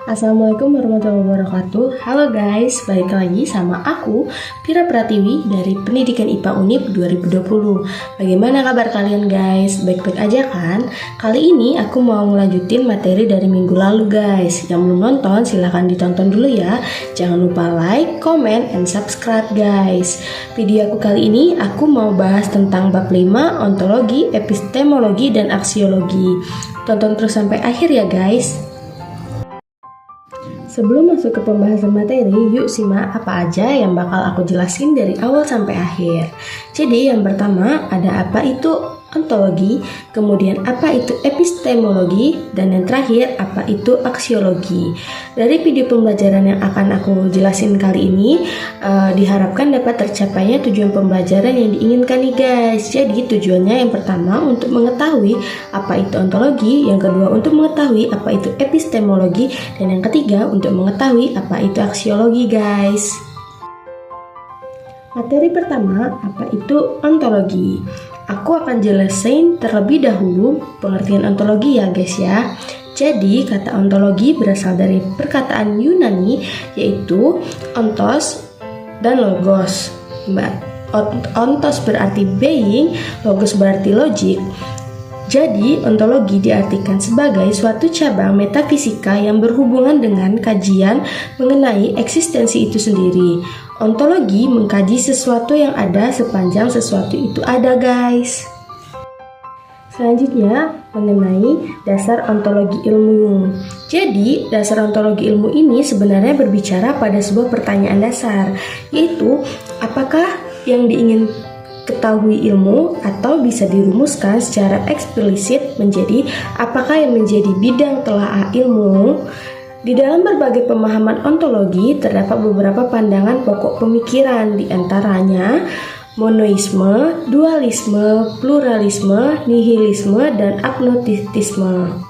Assalamualaikum warahmatullahi wabarakatuh. Halo guys, balik lagi sama aku Pira Pratiwi dari Pendidikan IPA Unip 2020. Bagaimana kabar kalian guys? Baik-baik aja kan? Kali ini aku mau ngelanjutin materi dari minggu lalu guys. Yang belum nonton silahkan ditonton dulu ya. Jangan lupa like, comment, and subscribe guys. Video aku kali ini aku mau bahas tentang bab 5 ontologi, epistemologi, dan aksiologi. Tonton terus sampai akhir ya guys. Sebelum masuk ke pembahasan materi, yuk simak apa aja yang bakal aku jelasin dari awal sampai akhir. Jadi yang pertama ada apa itu ontologi, kemudian apa itu epistemologi, dan yang terakhir apa itu aksiologi. Dari video pembelajaran yang akan aku jelasin kali ini, diharapkan dapat tercapainya tujuan pembelajaran yang diinginkan nih guys. Jadi tujuannya yang pertama untuk mengetahui apa itu ontologi, yang kedua untuk mengetahui apa itu epistemologi, dan yang ketiga untuk mengetahui apa itu aksiologi guys. Materi pertama, apa itu ontologi? Aku akan jelasin terlebih dahulu pengertian ontologi ya guys ya. Jadi kata ontologi berasal dari perkataan Yunani yaitu ontos dan logos. Ontos berarti being, logos berarti logic. Jadi, ontologi diartikan sebagai suatu cabang metafisika yang berhubungan dengan kajian mengenai eksistensi itu sendiri. Ontologi mengkaji sesuatu yang ada sepanjang sesuatu itu ada, guys. Selanjutnya, mengenai dasar ontologi ilmu. Jadi, dasar ontologi ilmu ini sebenarnya berbicara pada sebuah pertanyaan dasar, yaitu apakah yang diingin ketahui ilmu, atau bisa dirumuskan secara eksplisit menjadi apakah yang menjadi bidang telaah ilmu. Di dalam berbagai pemahaman ontologi terdapat beberapa pandangan pokok pemikiran, diantaranya monoisme, dualisme, pluralisme, nihilisme, dan agnotistisme.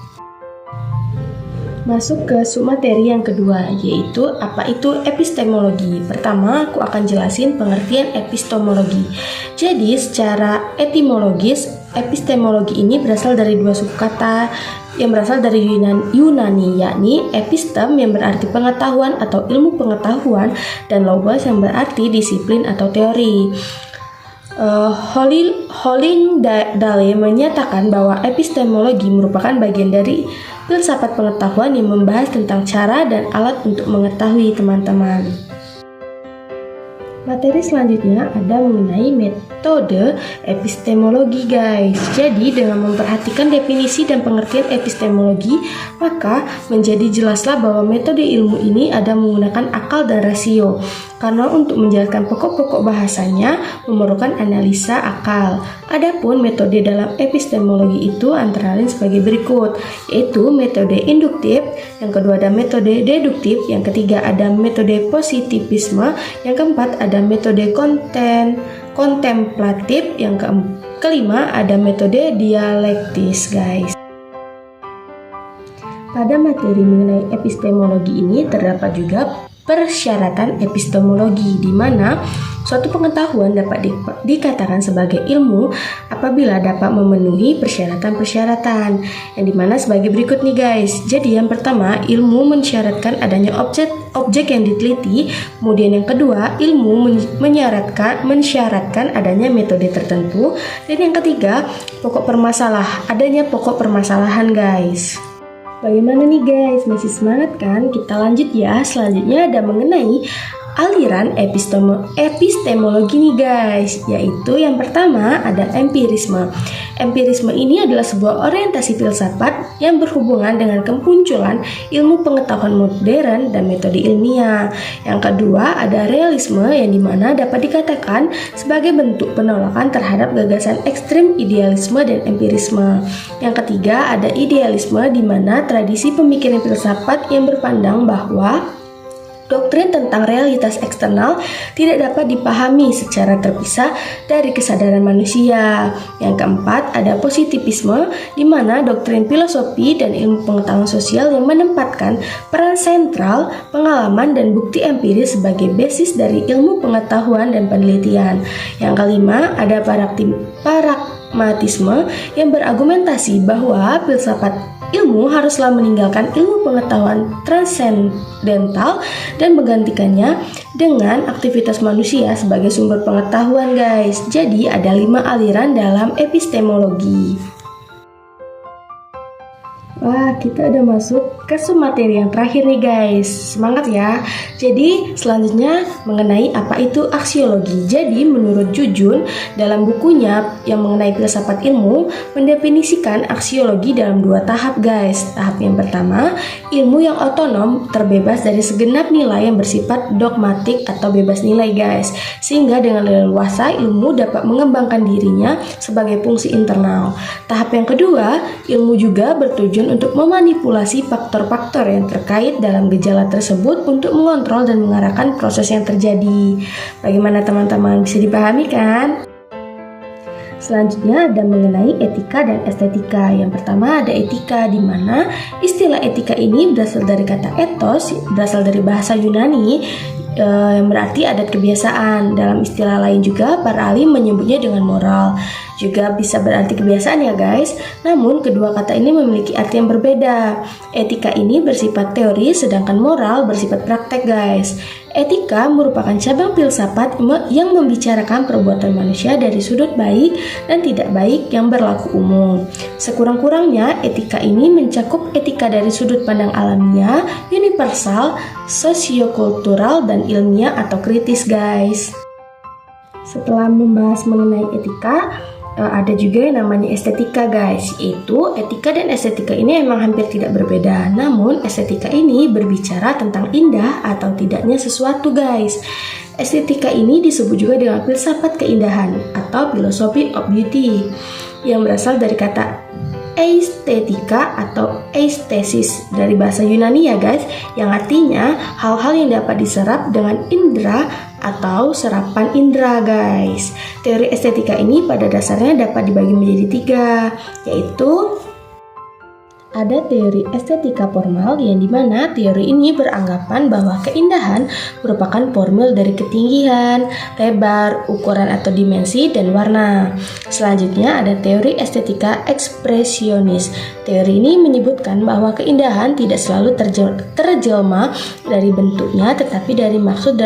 Masuk ke submateri yang kedua, yaitu apa itu epistemologi. Pertama, aku akan jelasin pengertian epistemologi. Jadi, secara etimologis, epistemologi ini berasal dari dua suku kata yang berasal dari Yunani, yakni epistem yang berarti pengetahuan atau ilmu pengetahuan, dan logos yang berarti disiplin atau teori. Hollingdale menyatakan bahwa epistemologi merupakan bagian dari filsafat pengetahuan yang membahas tentang cara dan alat untuk mengetahui teman-teman. Materi selanjutnya ada mengenai metode epistemologi guys. Jadi dengan memperhatikan definisi dan pengertian epistemologi, maka menjadi jelaslah bahwa metode ilmu ini ada menggunakan akal dan rasio. Karena untuk menjelaskan pokok-pokok bahasanya memerlukan analisa akal. Adapun metode dalam epistemologi itu antara lain sebagai berikut, yaitu metode induktif, yang kedua ada metode deduktif, yang ketiga ada metode positivisme, yang keempat ada metode kontemplatif, yang kelima ada metode dialektis guys. Pada materi mengenai epistemologi ini terdapat juga persyaratan epistemologi, di mana suatu pengetahuan dapat dikatakan sebagai ilmu apabila dapat memenuhi persyaratan-persyaratan, yang dimana sebagai berikut nih guys. Jadi yang pertama, ilmu mensyaratkan adanya objek yang diteliti. Kemudian yang kedua, ilmu mensyaratkan adanya metode tertentu. Dan yang ketiga, adanya pokok permasalahan guys. Bagaimana nih guys, masih semangat kan? Kita lanjut ya. Selanjutnya ada mengenai aliran epistemologi nih guys, yaitu yang pertama ada empirisme. Empirisme ini adalah sebuah orientasi filsafat yang berhubungan dengan kemunculan ilmu pengetahuan modern dan metode ilmiah. Yang kedua ada realisme, yang dimana dapat dikatakan sebagai bentuk penolakan terhadap gagasan ekstrim idealisme dan empirisme. Yang ketiga ada idealisme, di mana tradisi pemikiran filsafat yang berpandang bahwa doktrin tentang realitas eksternal tidak dapat dipahami secara terpisah dari kesadaran manusia. Yang keempat ada positivisme, di mana doktrin filosofi dan ilmu pengetahuan sosial yang menempatkan peran sentral pengalaman dan bukti empiris sebagai basis dari ilmu pengetahuan dan penelitian. Yang kelima ada pragmatisme yang berargumentasi bahwa filsafat ilmu haruslah meninggalkan ilmu pengetahuan transendental dan menggantikannya dengan aktivitas manusia sebagai sumber pengetahuan, guys. Jadi ada 5 aliran dalam epistemologi. Wah, kita udah masuk ke materi yang terakhir nih guys. Semangat ya. Jadi selanjutnya mengenai apa itu aksiologi. Jadi menurut Jujun dalam bukunya yang mengenai filsafat ilmu mendefinisikan aksiologi dalam 2 tahap guys. Tahap yang pertama, ilmu yang otonom terbebas dari segenap nilai yang bersifat dogmatik atau bebas nilai guys. Sehingga dengan leluasa ilmu dapat mengembangkan dirinya sebagai fungsi internal. Tahap yang kedua, ilmu juga bertujuan untuk memanipulasi faktor-faktor yang terkait dalam gejala tersebut untuk mengontrol dan mengarahkan proses yang terjadi. Bagaimana teman-teman, bisa dipahami kan? Selanjutnya ada mengenai etika dan estetika. Yang pertama ada etika, di mana istilah etika ini berasal dari kata ethos, berasal dari bahasa Yunani, yang berarti adat kebiasaan. Dalam istilah lain juga para ahli menyebutnya dengan moral. Juga bisa berarti kebiasaan ya guys. Namun kedua kata ini memiliki arti yang berbeda. Etika ini bersifat teori, sedangkan moral bersifat praktek guys. Etika merupakan cabang filsafat yang membicarakan perbuatan manusia dari sudut baik dan tidak baik yang berlaku umum. Sekurang-kurangnya etika ini mencakup etika dari sudut pandang alamiah, universal, sosiokultural, dan ilmiah atau kritis guys. Setelah membahas mengenai etika, ada juga yang namanya estetika guys. Yaitu etika dan estetika ini emang hampir tidak berbeda. Namun estetika ini berbicara tentang indah atau tidaknya sesuatu guys. Estetika ini disebut juga dengan filsafat keindahan atau philosophy of beauty, yang berasal dari kata estetika atau estesis dari bahasa Yunani ya guys, yang artinya hal-hal yang dapat diserap dengan indera atau serapan indera guys. Teori estetika ini pada dasarnya dapat dibagi menjadi 3, yaitu ada teori estetika formal, yang dimana teori ini beranggapan bahwa keindahan merupakan formil dari ketinggian, lebar, ukuran atau dimensi, dan warna. Selanjutnya ada teori estetika ekspresionis. Teori ini menyebutkan bahwa keindahan tidak selalu terjelma dari bentuknya, tetapi dari maksud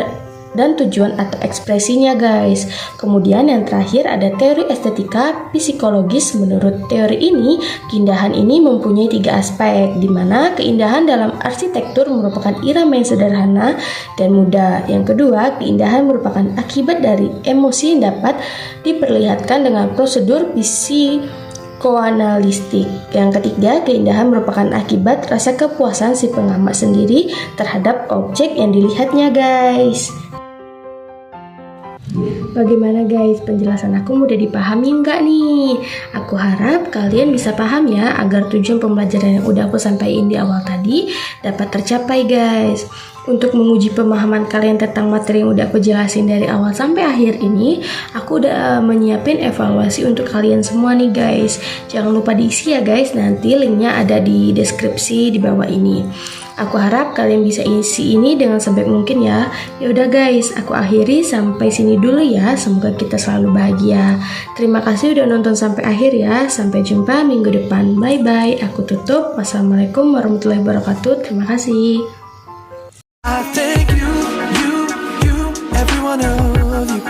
dan tujuan atau ekspresinya guys. Kemudian yang terakhir ada teori estetika psikologis. Menurut teori ini, keindahan ini mempunyai 3 aspek, di mana keindahan dalam arsitektur merupakan irama yang sederhana dan mudah. Yang kedua, keindahan merupakan akibat dari emosi yang dapat diperlihatkan dengan prosedur psikoanalistik. Yang ketiga, keindahan merupakan akibat rasa kepuasan si pengamat sendiri terhadap objek yang dilihatnya guys. Bagaimana guys, penjelasan aku mudah dipahami nggak nih? Aku harap kalian bisa paham ya, agar tujuan pembelajaran yang udah aku sampaikan di awal tadi dapat tercapai guys. Untuk menguji pemahaman kalian tentang materi yang udah aku jelasin dari awal sampai akhir ini, aku udah menyiapin evaluasi untuk kalian semua nih guys. Jangan lupa diisi ya guys, nanti linknya ada di deskripsi di bawah ini. Aku harap kalian bisa isi ini dengan sebaik mungkin ya. Ya udah guys, aku akhiri sampai sini dulu ya. Semoga kita selalu bahagia. Terima kasih udah nonton sampai akhir ya. Sampai jumpa minggu depan. Bye bye. Aku tutup. Wassalamualaikum warahmatullahi wabarakatuh. Terima kasih. I thank you, every one of you.